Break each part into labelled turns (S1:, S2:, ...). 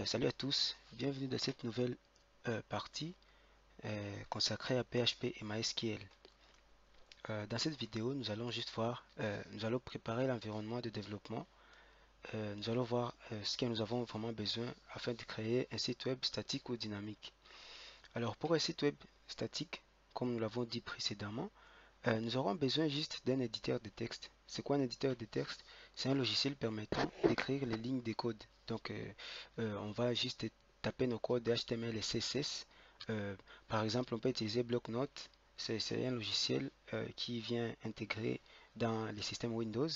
S1: Salut à tous, bienvenue dans cette nouvelle partie consacrée à PHP et MySQL. Dans cette vidéo, nous allons juste voir, nous allons préparer l'environnement de développement. Nous allons voir ce que nous avons vraiment besoin afin de créer un site web statique ou dynamique. Alors pour un site web statique, comme nous l'avons dit précédemment, nous aurons besoin juste d'un éditeur de texte. C'est quoi un éditeur de texte? C'est un logiciel permettant d'écrire les lignes de code. Donc, on va juste taper nos codes HTML et CSS. Par exemple, on peut utiliser Blocknote. C'est un logiciel qui vient intégrer dans les systèmes Windows.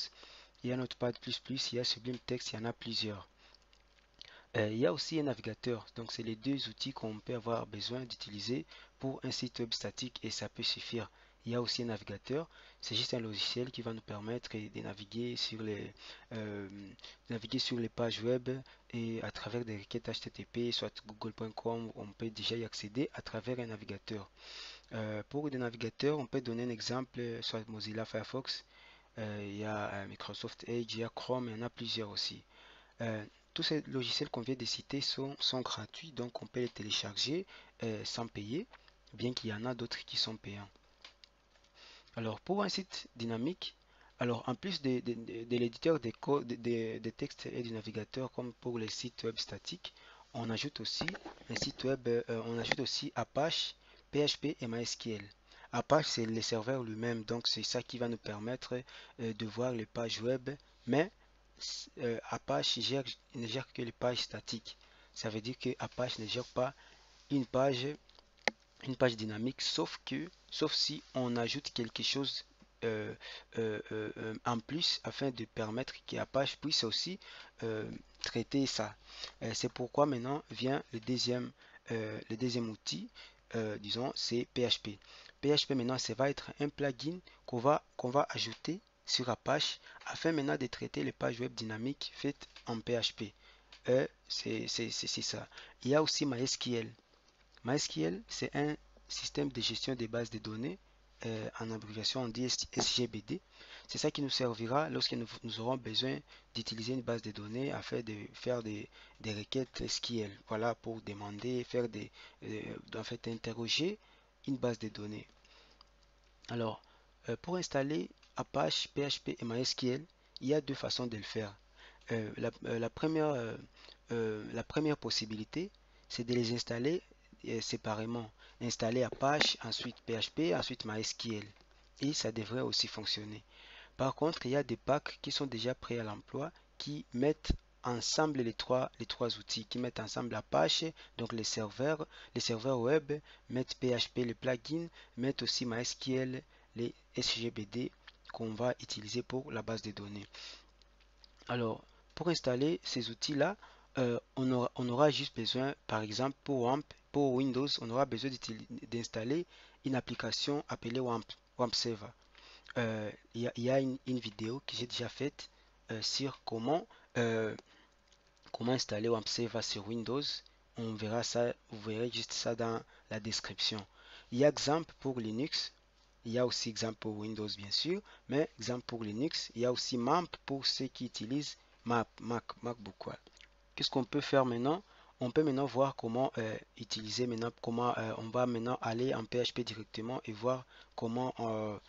S1: Il y a Notepad++, il y a Sublime Text, il y en a plusieurs. Il y a aussi un navigateur. Donc, c'est les deux outils qu'on peut avoir besoin d'utiliser pour un site web statique et ça peut suffire. Il y a aussi un navigateur. C'est juste un logiciel qui va nous permettre de naviguer sur les pages web et à travers des requêtes HTTP, soit google.com, on peut déjà y accéder à travers un navigateur. Pour des navigateurs, on peut donner un exemple, soit Mozilla Firefox, il y a Microsoft Edge, il y a Chrome, il y en a plusieurs aussi. Euh, Tous ces logiciels qu'on vient de citer sont gratuits, donc on peut les télécharger sans payer, bien qu'il y en a d'autres qui sont payants. Alors pour un site dynamique, alors en plus de l'éditeur des textes et du navigateur comme pour les sites web statiques, on ajoute aussi un site web, on ajoute aussi Apache, PHP et MySQL. Apache c'est le serveur lui-même, donc c'est ça qui va nous permettre de voir les pages web, mais Apache ne gère que les pages statiques. Ça veut dire que Apache ne gère pas une page, une page dynamique, sauf si on ajoute quelque chose en plus afin de permettre qu'Apache puisse aussi euh, traiter ça. C'est pourquoi maintenant vient le deuxième outil, disons, c'est PHP. PHP maintenant, ça va être un plugin qu'on va ajouter sur Apache afin maintenant de traiter les pages web dynamiques faites en PHP. C'est ça. Il y a aussi MySQL. MySQL, c'est un système de gestion des bases de données. En abréviation, on dit SGBD. C'est ça qui nous servira lorsque nous aurons besoin d'utiliser une base de données afin de faire des requêtes SQL. Voilà, pour demander, en fait, interroger une base de données. Alors, pour installer Apache, PHP et MySQL, il y a deux façons de le faire. La première possibilité, c'est de les installer séparément. Installer Apache, ensuite PHP, ensuite MySQL. Et ça devrait aussi fonctionner. Par contre, il y a des packs qui sont déjà prêts à l'emploi qui mettent ensemble les trois outils, qui mettent ensemble Apache, donc les serveurs web, mettent PHP, les plugins, mettent aussi MySQL, les SGBD qu'on va utiliser pour la base de données. Alors, pour installer ces outils-là, on aura juste besoin, par exemple, pour Windows, on aura besoin d'installer une application appelée WAMP Server. Il y a une vidéo que j'ai déjà faite sur comment installer WAMP Server sur Windows. On verra ça, vous verrez juste ça dans la description. Il y a XAMPP pour Linux. Il y a aussi XAMPP pour Windows, bien sûr, mais XAMPP pour Linux. Il y a aussi MAMP pour ceux qui utilisent MacBook. Quoi. Qu'est-ce qu'on peut faire maintenant? On peut maintenant voir comment utiliser maintenant, comment on va maintenant aller en PHP directement et voir comment on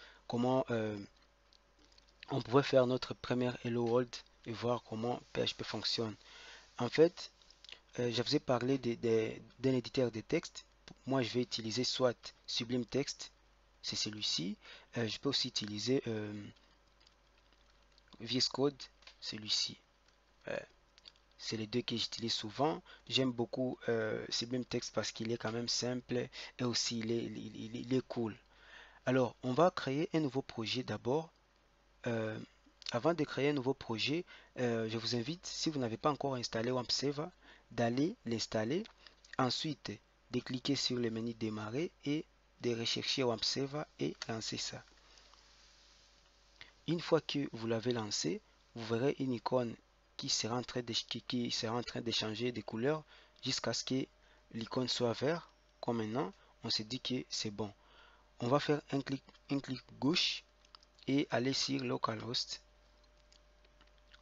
S1: pourrait faire notre première Hello World et voir comment PHP fonctionne. En fait, je vous ai parlé d'un éditeur de texte. Moi, je vais utiliser soit Sublime Text, c'est celui-ci. Je peux aussi utiliser VS Code, celui-ci. C'est les deux que j'utilise souvent. J'aime beaucoup Sublime Text parce qu'il est quand même simple et aussi il est cool. Alors, on va créer un nouveau projet d'abord. Euh, Avant de créer un nouveau projet, je vous invite, si vous n'avez pas encore installé WAMP Server, d'aller l'installer. Ensuite, de cliquer sur le menu démarrer et de rechercher WAMP Server et lancer ça. Une fois que vous l'avez lancé, vous verrez une icône qui sera en train de changer de couleur jusqu'à ce que l'icône soit vert. Comme maintenant, on se dit que c'est bon. On va faire un clic gauche et aller sur localhost.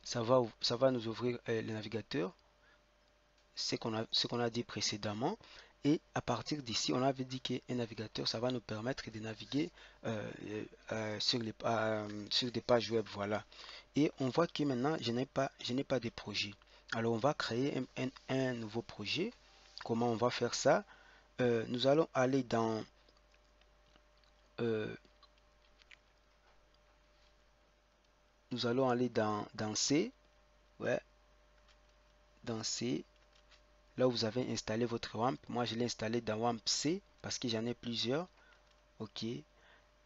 S1: Ça va nous ouvrir le navigateur. ce qu'on a dit précédemment. Et à partir d'ici, on avait dit qu'un navigateur, ça va nous permettre de naviguer sur des pages web. Voilà. Et on voit que maintenant, je n'ai pas de projet. Alors, on va créer un nouveau projet. Comment on va faire ça? Nous allons aller dans euh, dans C, ouais, dans C, là où vous avez installé votre WAMP. Moi, je l'ai installé dans WAMP C parce que j'en ai plusieurs. OK.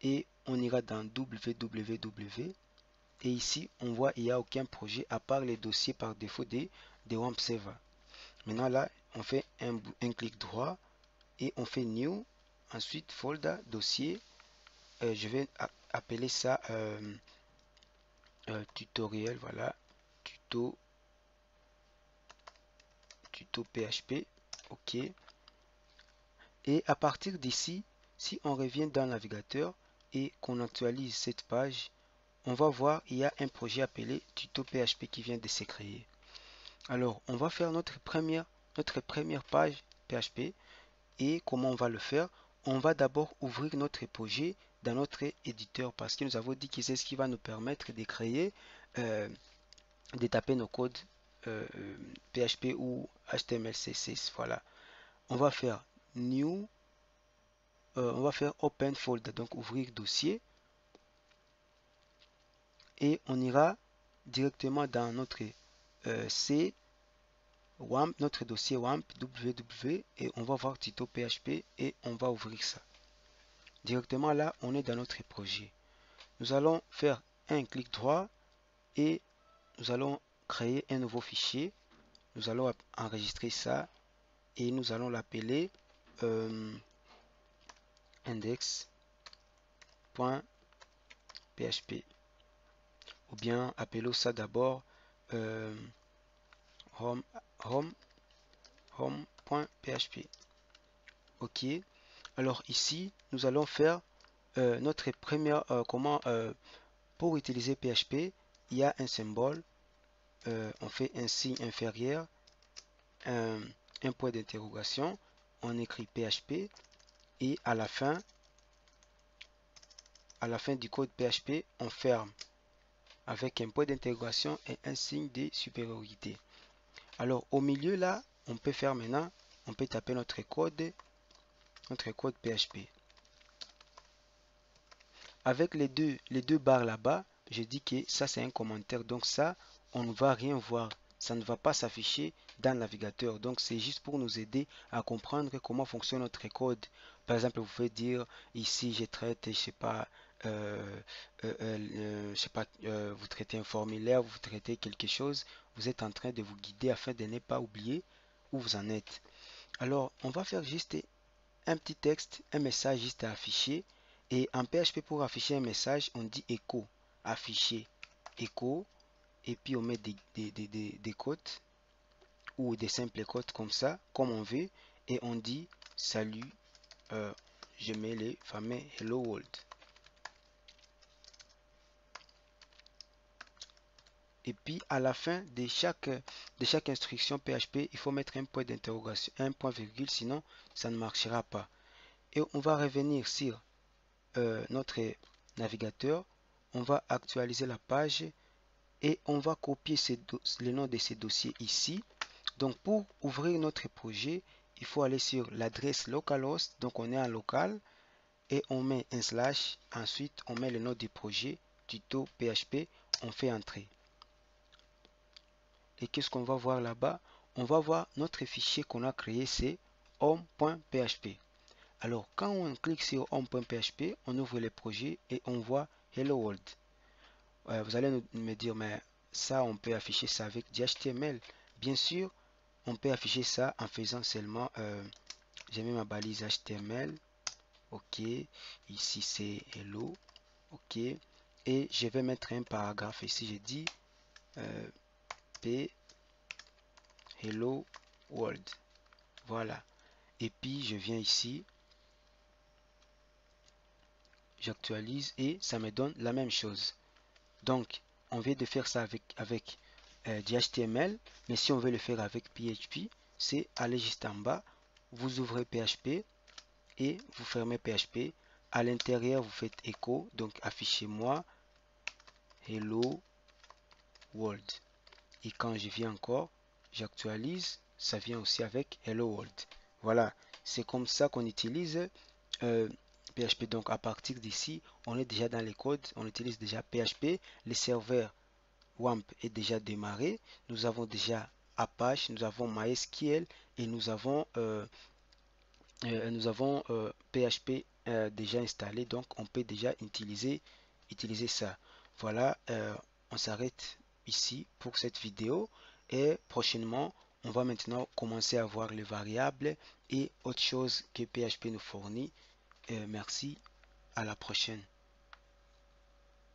S1: Et on ira dans www. Et ici, on voit il n'y a aucun projet à part les dossiers par défaut des WAMP Server. Maintenant, là, on fait un clic droit et on fait New. Ensuite, folder, dossier. Je vais appeler ça tutoriel. Voilà. Tuto PHP. OK. Et à partir d'ici, si on revient dans le navigateur et qu'on actualise cette page, on va voir il y a un projet appelé tuto PHP qui vient de se créer. Alors, on va faire notre première page PHP. Et comment on va le faire? On va d'abord ouvrir notre projet dans notre éditeur parce que nous avons dit que c'est ce qui va nous permettre de créer, de taper nos codes PHP ou HTML, CSS. Voilà. On va faire New, on va faire Open Folder, donc ouvrir dossier. Et on ira directement dans notre C, WAMP, notre dossier WAMP, www, et on va voir tuto PHP et on va ouvrir ça. Directement là, on est dans notre projet. Nous allons faire un clic droit et nous allons créer un nouveau fichier. Nous allons enregistrer ça et nous allons l'appeler index.php. Ou bien appelons ça d'abord home.php. OK. Alors ici, nous allons faire notre première pour utiliser PHP, il y a un symbole, on fait un signe inférieur, un point d'interrogation, on écrit PHP et à la fin du code PHP, on ferme avec un point d'interrogation et un signe de supériorité. Alors au milieu là, on peut faire maintenant, on peut taper notre code PHP. Avec les deux barres là-bas, je dis que ça c'est un commentaire, donc ça on ne va rien voir, ça ne va pas s'afficher dans le navigateur, donc c'est juste pour nous aider à comprendre comment fonctionne notre code. Par exemple, vous pouvez dire ici je traite, je sais pas, vous traitez un formulaire, vous traitez quelque chose, vous êtes en train de vous guider afin de ne pas oublier où vous en êtes. Alors on va faire juste un petit texte, un message juste à afficher. Et en PHP, pour afficher un message, on dit echo, afficher, echo, et puis on met des cotes ou des simples cotes comme ça, comme on veut, et on dit salut, je mets les fameux hello world. Et puis à la fin de chaque instruction PHP, il faut mettre un point d'interrogation, un point virgule, sinon ça ne marchera pas. Et on va revenir sur notre navigateur, on va actualiser la page et on va copier le nom de ces dossiers ici. Donc pour ouvrir notre projet, il faut aller sur l'adresse localhost, donc on est en local et on met un slash, ensuite on met le nom du projet, tuto PHP, on fait entrer. Et qu'est-ce qu'on va voir là-bas? On va voir notre fichier qu'on a créé, c'est home.php. Alors, quand on clique sur home.php, on ouvre le projet et on voit Hello World. Vous allez me dire, mais ça, on peut afficher ça avec du HTML. Bien sûr, on peut afficher ça en faisant seulement, j'ai mis ma balise HTML. OK, ici c'est Hello. OK, et je vais mettre un paragraphe ici. J'ai dit P Hello World. Voilà. Et puis, je viens ici. J'actualise et ça me donne la même chose. Donc, on vient de faire ça avec du HTML, mais si on veut le faire avec PHP, c'est aller juste en bas, vous ouvrez PHP et vous fermez PHP. À l'intérieur, vous faites echo, donc affichez-moi hello world. Et quand je viens encore, j'actualise, ça vient aussi avec hello world. Voilà, c'est comme ça qu'on utilise PHP. Donc à partir d'ici, on est déjà dans les codes, on utilise déjà PHP. Le serveur WAMP est déjà démarré. Nous avons déjà Apache, nous avons MySQL et nous avons PHP déjà installé. Donc on peut déjà utiliser ça. Voilà, on s'arrête ici pour cette vidéo et prochainement, on va maintenant commencer à voir les variables et autres choses que PHP nous fournit. Merci, à la prochaine.